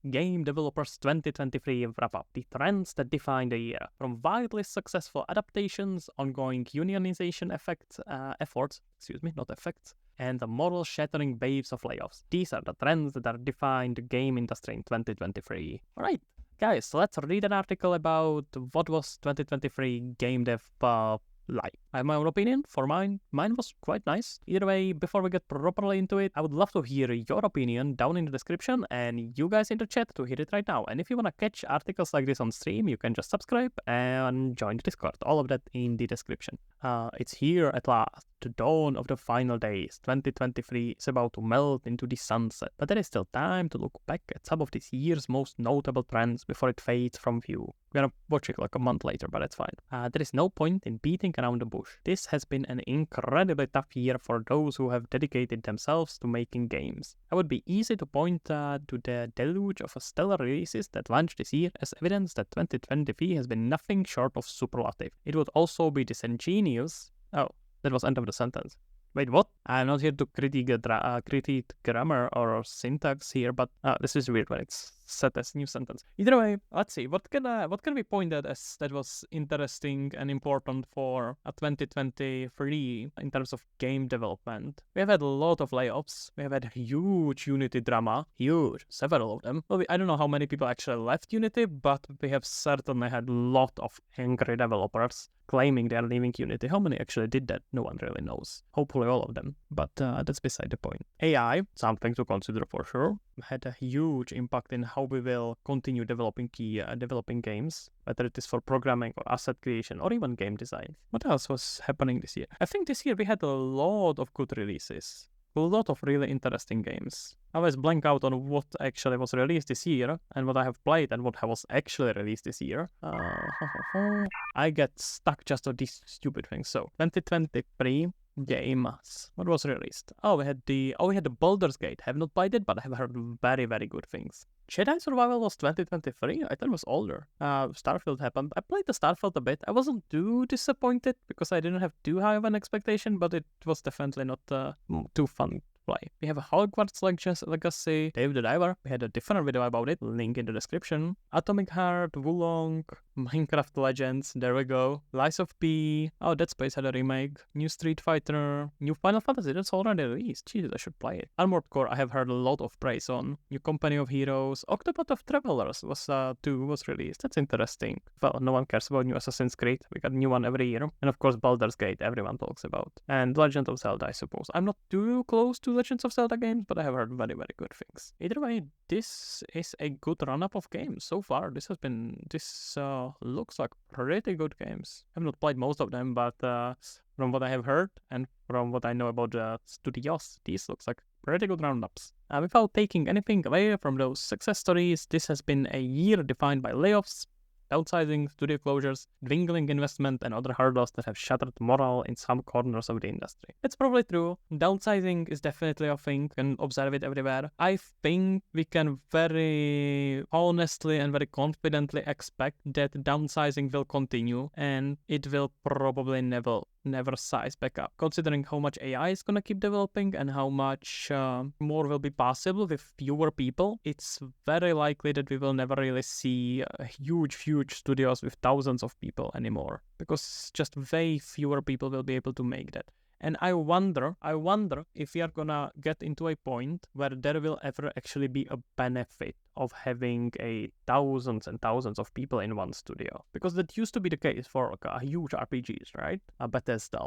Game Developers 2023 wrap-up. The trends that define the year. From wildly successful adaptations, ongoing unionization efforts, and the moral-shattering waves of layoffs. These are the trends that are defined the game industry in 2023. Alright, guys, let's read an article about what was 2023 game dev like. I have my own opinion. For mine was quite nice. Either way, before we get properly into it, I would love to hear your opinion down in the description and you guys in the chat to hear it right now. And if you want to catch articles like this on stream, you can just subscribe and join the Discord. All of that in the description. It's here at last. The dawn of the final days. 2023 is about to melt into the sunset, but there is still time to look back at some of this year's most notable trends before it fades from view. We're gonna watch it like a month later, but that's fine. There is no point in beating around the bush. This has been an incredibly tough year for those who have dedicated themselves to making games. It would be easy to point to the deluge of stellar releases that launched this year as evidence that 2023 has been nothing short of superlative. It would also be disingenuous. Oh, that was end of the sentence. Wait, what? I'm not here to critique grammar or syntax here, but this is weird when it's set as new sentence. Either way, let's see. What can we point at as that was interesting and important for 2023 in terms of game development? We have had a lot of layoffs. We have had huge Unity drama. Huge. Several of them. Well, I don't know how many people actually left Unity, but we have certainly had a lot of angry developers claiming they are leaving Unity. How many actually did that? No one really knows. Hopefully all of them. But that's beside the point. AI, something to consider for sure, had a huge impact in how we will continue developing games, whether it is for programming or asset creation or even game design. What else was happening this year? I think this year we had a lot of good releases. A lot of really interesting games. I always blank out on what actually was released this year and what I have played and what was actually released this year. I get stuck just on these stupid things. So 2023 games. What was released? We had the Baldur's Gate. Have not played it, but I have heard very, very good things. Jedi Survival was 2023. I thought it was older. Starfield happened. I played the Starfield a bit. I wasn't too disappointed because I didn't have too high of an expectation, but it was definitely not too fun. Play. We have a Hogwarts Legacy, Dave the Diver. We had a different video about it, link in the description. Atomic Heart, Wulong, Minecraft Legends, there we go. Lies of P. Oh, Dead Space had a remake. New Street Fighter, new Final Fantasy, that's already released. Jesus, I should play it. Armored Core, I have heard a lot of praise on. New Company of Heroes. Octopath of Travelers was released. That's interesting. Well, no one cares about new Assassin's Creed. We got a new one every year. And of course, Baldur's Gate, everyone talks about. And Legend of Zelda, I suppose. I'm not too close to Legends of Zelda games, but I have heard very, very good things. Either way, this is a good run-up of games so far. This looks like pretty good games. I have not played most of them, but from what I have heard and from what I know about the studios, these looks like pretty good roundups. Without taking anything away from those success stories, this has been a year defined by layoffs, downsizing, studio closures, dwindling investment, and other hurdles that have shattered morale in some corners of the industry. It's probably true. Downsizing is definitely a thing. You can observe it everywhere. I think we can very honestly and very confidently expect that downsizing will continue and it will probably never size back up. Considering how much AI is gonna keep developing and how much more will be possible with fewer people, it's very likely that we will never really see huge studios with thousands of people anymore, because just way fewer people will be able to make that. And I wonder if we are gonna get into a point where there will ever actually be a benefit of having thousands and thousands of people in one studio. Because that used to be the case for huge RPGs, right? Bethesda,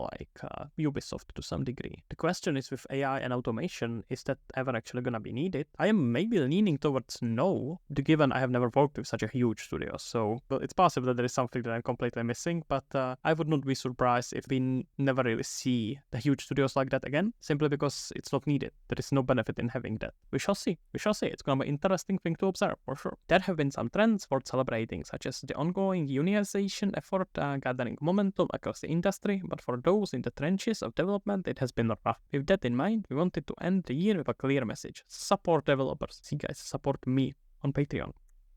Ubisoft to some degree. The question is, with AI and automation, is that ever actually gonna be needed? I am maybe leaning towards no, given I have never worked with such a huge studio. So well, it's possible that there is something that I'm completely missing, but I would not be surprised if we never really see the huge studios like that again, simply because it's not needed. There is no benefit in having that. We shall see. It's gonna be an interesting thing to observe, for sure. There have been some trends worth celebrating, such as the ongoing unionization effort gathering momentum across the industry, but for those in the trenches of development, it has been rough. With that in mind, we wanted to end the year with a clear message. Support developers. See guys, support me on Patreon.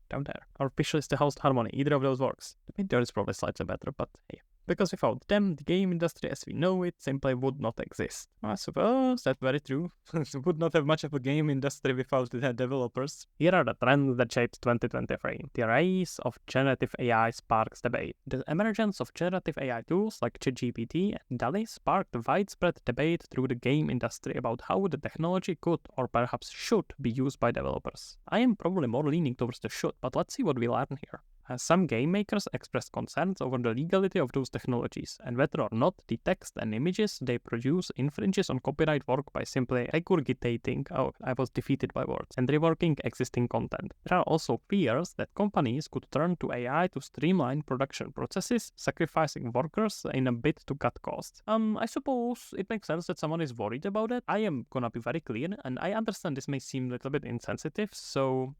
Down there. Our official is the host Harmony. Either of those works. The Patreon is probably slightly better, but hey. Because without them, the game industry as we know it simply would not exist. I suppose that's very true. It would not have much of a game industry without the developers. Here are the trends that shaped 2023. The rise of generative AI sparks debate. The emergence of generative AI tools like ChatGPT and DALL-E sparked widespread debate through the game industry about how the technology could or perhaps should be used by developers. I am probably more leaning towards the should, but let's see what we learn here. Some game makers expressed concerns over the legality of those technologies and whether or not the text and images they produce infringes on copyright work by simply regurgitating, I was defeated by words, and reworking existing content. There are also fears that companies could turn to AI to streamline production processes, sacrificing workers in a bid to cut costs. I suppose it makes sense that someone is worried about it. I am gonna be very clear, and I understand this may seem a little bit insensitive, so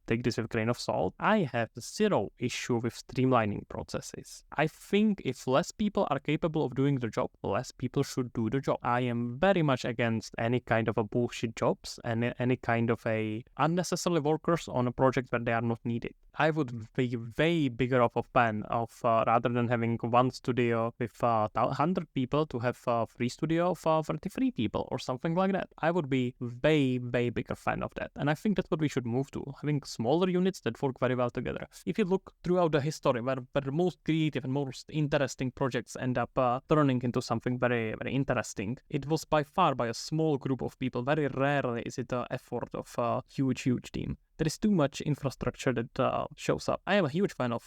take this with a grain of salt. I have zero issue with streamlining processes. I think if less people are capable of doing the job, less people should do the job. I am very much against any kind of a bullshit jobs and any kind of a unnecessary workers on a project where they are not needed. I would be way bigger of a fan of rather than having one studio with 100 people to have a free studio of 33 people or something like that. I would be way bigger fan of that. And I think that's what we should move to, having smaller units that work very well together. If you look throughout the history where the most creative and most interesting projects end up turning into something very interesting, it was by a small group of people. Very rarely is it the effort of a huge team. There is too much infrastructure that shows up. I am a huge fan of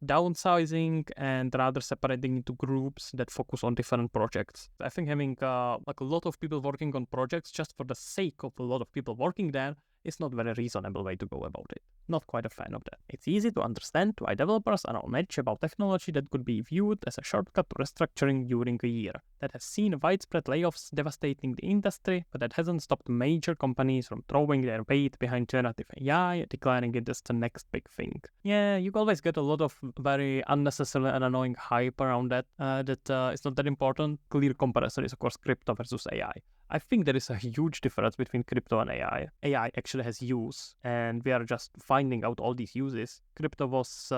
downsizing and rather separating into groups that focus on different projects. I think having like a lot of people working on projects just for the sake of a lot of people working there is not a very reasonable way to go about it. Not quite a fan of that. It's easy to understand why developers are on edge about technology that could be viewed as a shortcut to restructuring during a year. That has seen widespread layoffs devastating the industry, but that hasn't stopped major companies from throwing their weight behind generative AI, declaring it as the next big thing. Yeah, you always get a lot of very unnecessary and annoying hype around that. It's not that important. Clear comparison is of course crypto versus AI. I think there is a huge difference between crypto and AI. AI actually has use, and we are just finding out all these uses. Crypto was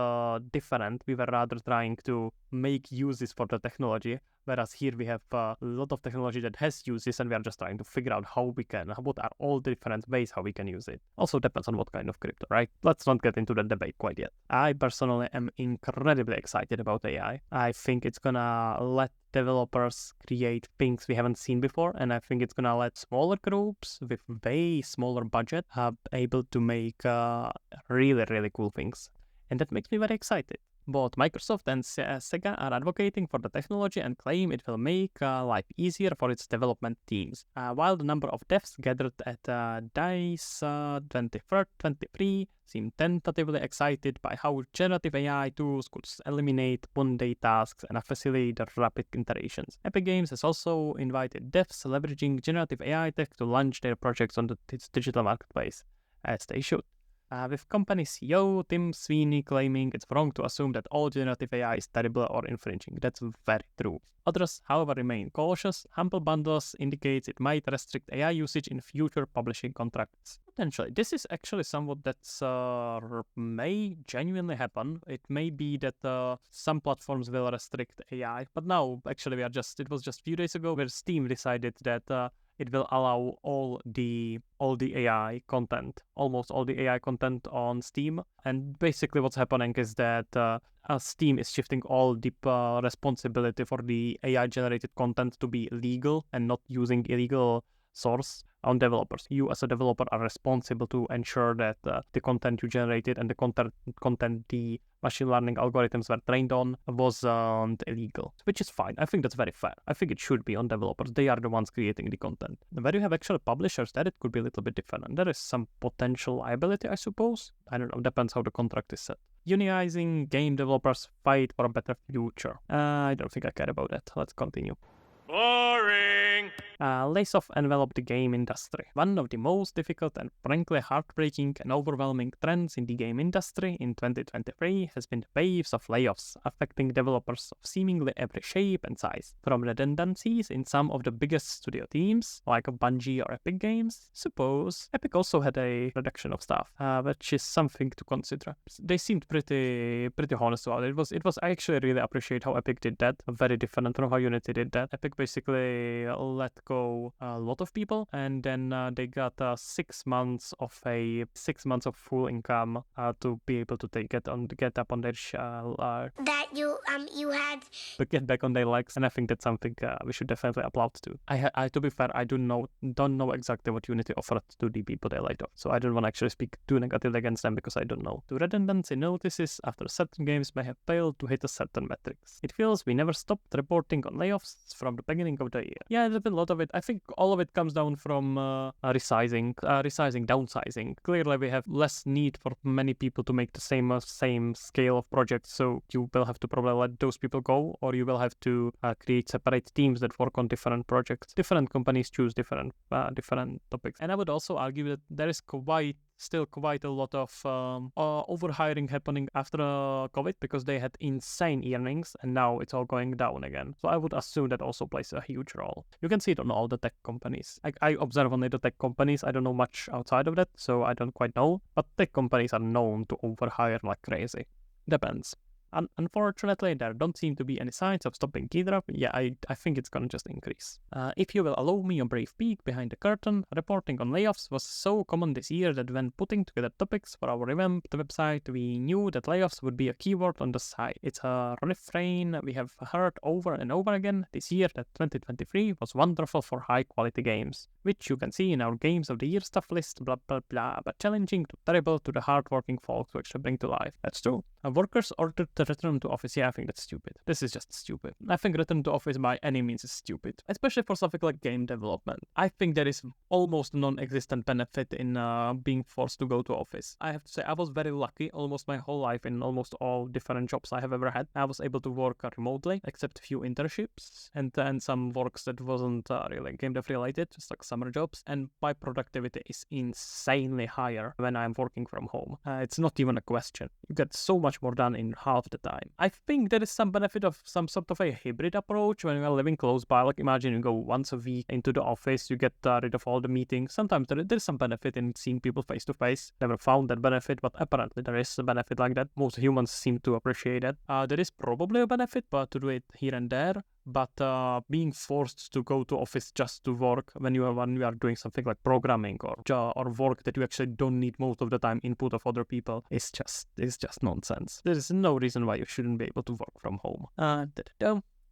different. We were rather trying to make uses for the technology, whereas here we have a lot of technology that has uses, and we are just trying to figure out what are all the different ways how we can use it. Also depends on what kind of crypto, right? Let's not get into that debate quite yet. I personally am incredibly excited about AI. I think it's gonna let developers create things we haven't seen before, and I think it's gonna let smaller groups with way smaller budget able to make really cool things, and that makes me very excited. Both Microsoft and Sega are advocating for the technology and claim it will make life easier for its development teams. While the number of devs gathered at DICE 23 seem tentatively excited by how generative AI tools could eliminate mundane tasks and facilitate the rapid iterations. Epic Games has also invited devs leveraging generative AI tech to launch their projects on its digital marketplace, as they should. With company CEO Tim Sweeney claiming it's wrong to assume that all generative AI is terrible or infringing. That's very true. Others, however, remain cautious. Humble Bundles indicates it might restrict AI usage in future publishing contracts. Potentially. This is actually somewhat that may genuinely happen. It may be that some platforms will restrict AI, but now actually it was just a few days ago where Steam decided that it will allow all the AI content, almost all the AI content on Steam. And basically what's happening is that Steam is shifting all the responsibility for the AI-generated content to be legal and not using illegal source on developers. You as a developer are responsible to ensure that the content you generated and the content the machine learning algorithms were trained on wasn't illegal, which is fine. I think that's very fair. I think it should be on developers. They are the ones creating the content. Where you have actual publishers, that it could be a little bit different. And there is some potential liability, I suppose. I don't know, depends how the contract is set. Unionizing game developers fight for a better future. I don't think I care about that. Let's continue. Boring! lays off enveloped the game industry. One of the most difficult and frankly heartbreaking and overwhelming trends in the game industry in 2023 has been the waves of layoffs affecting developers of seemingly every shape and size. From redundancies in some of the biggest studio teams, like Bungie or Epic Games. Suppose Epic also had a reduction of staff, which is something to consider. They seemed pretty honest about it. It was I actually really appreciate how Epic did that. Very different from how Unity did that. Epic basically let go a lot of people, and then they got 6 months of full income to be able to get up on their that you had to get back on their legs, and I think that's something we should definitely applaud to. I to be fair, I don't know exactly what Unity offered to the people they laid off, so I don't want to actually speak too negatively against them because I don't know. The redundancy notices after certain games may have failed to hit a certain metrics. It feels we never stopped reporting on layoffs from the beginning of the year. Yeah, there's been a lot of it. I think all of it comes down from resizing, downsizing. Clearly, we have less need for many people to make the same scale of projects, so you will have to probably let those people go, or you will have to create separate teams that work on different projects. Different companies choose different topics, and I would also argue that there is still quite a lot of overhiring happening after COVID because they had insane earnings and now it's all going down again. So I would assume that also plays a huge role. You can see it on all the tech companies. I observe only the tech companies. I don't know much outside of that, so I don't quite know. But tech companies are known to overhire like crazy. Depends. Unfortunately, there don't seem to be any signs of stopping either. Yeah, I think it's gonna just increase. If you will allow me a brief peek behind the curtain, reporting on layoffs was so common this year that when putting together topics for our revamped website, we knew that layoffs would be a keyword on the site. It's a refrain we have heard over and over again this year that 2023 was wonderful for high-quality games, which you can see in our Games of the Year stuff list, blah blah blah, but challenging to terrible to the hard-working folks to actually bring to life. That's true. Workers ordered to return to office. Yeah, I think that's stupid. This is just stupid. I think return to office by any means is stupid, especially for something like game development. I think there is almost non-existent benefit in being forced to go to office. I have to say I was very lucky almost my whole life in almost all different jobs I have ever had. I was able to work remotely, except a few internships and then some works that wasn't really game dev related, just like summer jobs. And my productivity is insanely higher when I'm working from home. It's not even a question. You get so much more done in half the time. I think there is some benefit of some sort of a hybrid approach when you are living close by. Like imagine you go once a week into the office, you get rid of all the meetings. Sometimes there's some benefit in seeing people face to face. Never found that benefit, but apparently there is a benefit like that. Most humans seem to appreciate it. There is probably a benefit, but to do it here and there. But being forced to go to office just to work when you are doing something like programming or work that you actually don't need most of the time input of other people is just nonsense. There is no reason why you shouldn't be able to work from home.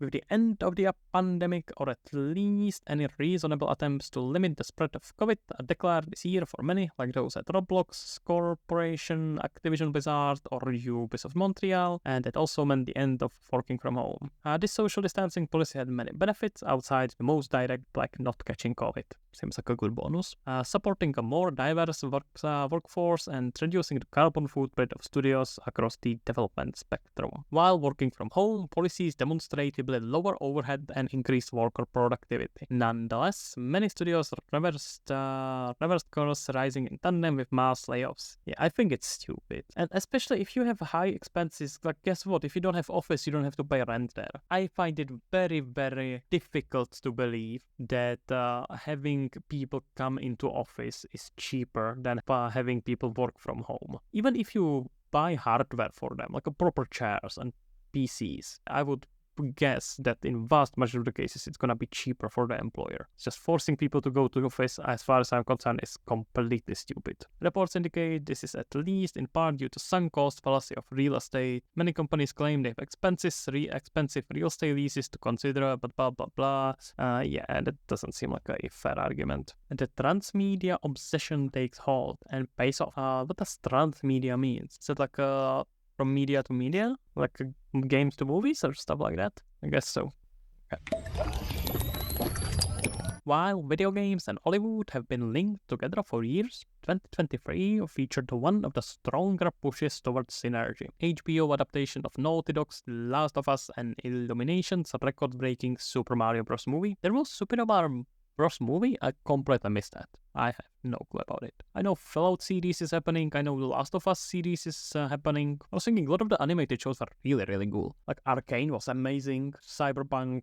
With the end of the pandemic, or at least any reasonable attempts to limit the spread of COVID, are declared this year for many, like those at Roblox Corporation, Activision Blizzard, or Ubisoft Montreal, and it also meant the end of working from home. This social distancing policy had many benefits outside the most direct, like not catching COVID. Seems like a good bonus. Supporting a more diverse workforce and reducing the carbon footprint of studios across the development spectrum. While working from home, policies demonstratively lower overhead and increased worker productivity. Nonetheless, many studios reversed course, rising in tandem with mass layoffs. Yeah, I think it's stupid. And especially if you have high expenses, like guess what? If you don't have office, you don't have to pay rent there. I find it very, very difficult to believe that having people come into office is cheaper than having people work from home. Even if you buy hardware for them, like a proper chairs and PCs, I would guess that in vast majority of the cases it's gonna be cheaper for the employer. Just forcing people to go to office, as far as I'm concerned, is completely stupid. Reports indicate this is at least in part due to sunk cost fallacy of real estate. Many companies claim they have expensive real estate leases to consider, but blah blah blah. Yeah, that doesn't seem like a fair argument. The transmedia obsession takes hold and pays off. What does transmedia mean? Is it like from media to media? Like games to movies or stuff like that? I guess so. Okay. While video games and Hollywood have been linked together for years, 2023 featured one of the stronger pushes towards synergy. HBO adaptation of Naughty Dog's The Last of Us and Illumination's record-breaking Super Mario Bros. Movie. There was Bros movie, I completely missed that. I have no clue about it. I know Fallout series is happening. I know The Last of Us series is happening. I was thinking a lot of the animated shows are really, really cool. Like Arcane was amazing. Cyberpunk,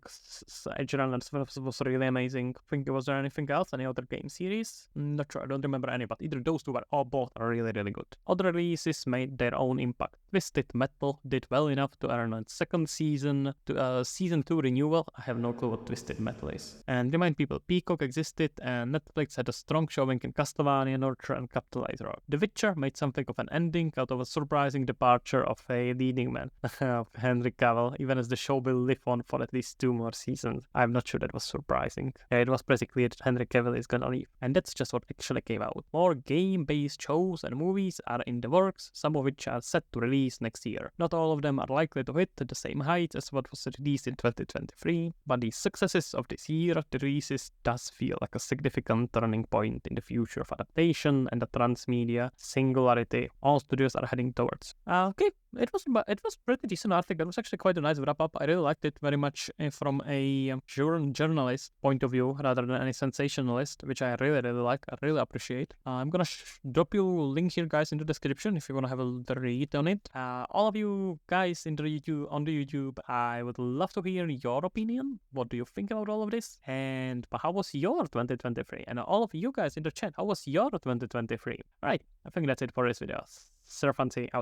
Edge Runners was really amazing. I think was there anything else? Any other game series? Not sure. I don't remember any, but either those two were or both are really, really good. Other releases made their own impact. Twisted Metal did well enough to earn a second season, to season 2 renewal. I have no clue what Twisted Metal is. And remind people, Peacock existed and Netflix had a strong showing in Castlevania, Nurture, and Capitalizer. The Witcher made something of an ending out of a surprising departure of a leading man, of Henry Cavill, even as the show will live on for at least 2 more seasons. I'm not sure that was surprising. It was pretty clear that Henry Cavill is gonna leave. And that's just what actually came out. More game-based shows and movies are in the works, some of which are set to release next year. Not all of them are likely to hit the same height as what was released in 2023, but the successes of this year, the releases does feel like a significant turning point in the future of adaptation and the transmedia singularity all studios are heading towards. Okay, it was pretty decent article. It was actually quite a nice wrap up. I really liked it very much from a journalist point of view rather than any sensationalist, which I really like. I really appreciate. I'm gonna drop you a link here, guys, in the description if you wanna have a read on it. All of you guys on the YouTube, I would love to hear your opinion. What do you think about all of this? And how was your 2023? And all of you guys in the chat, how was your 2023? Alright, I think that's it for this video. Sir Fansi out.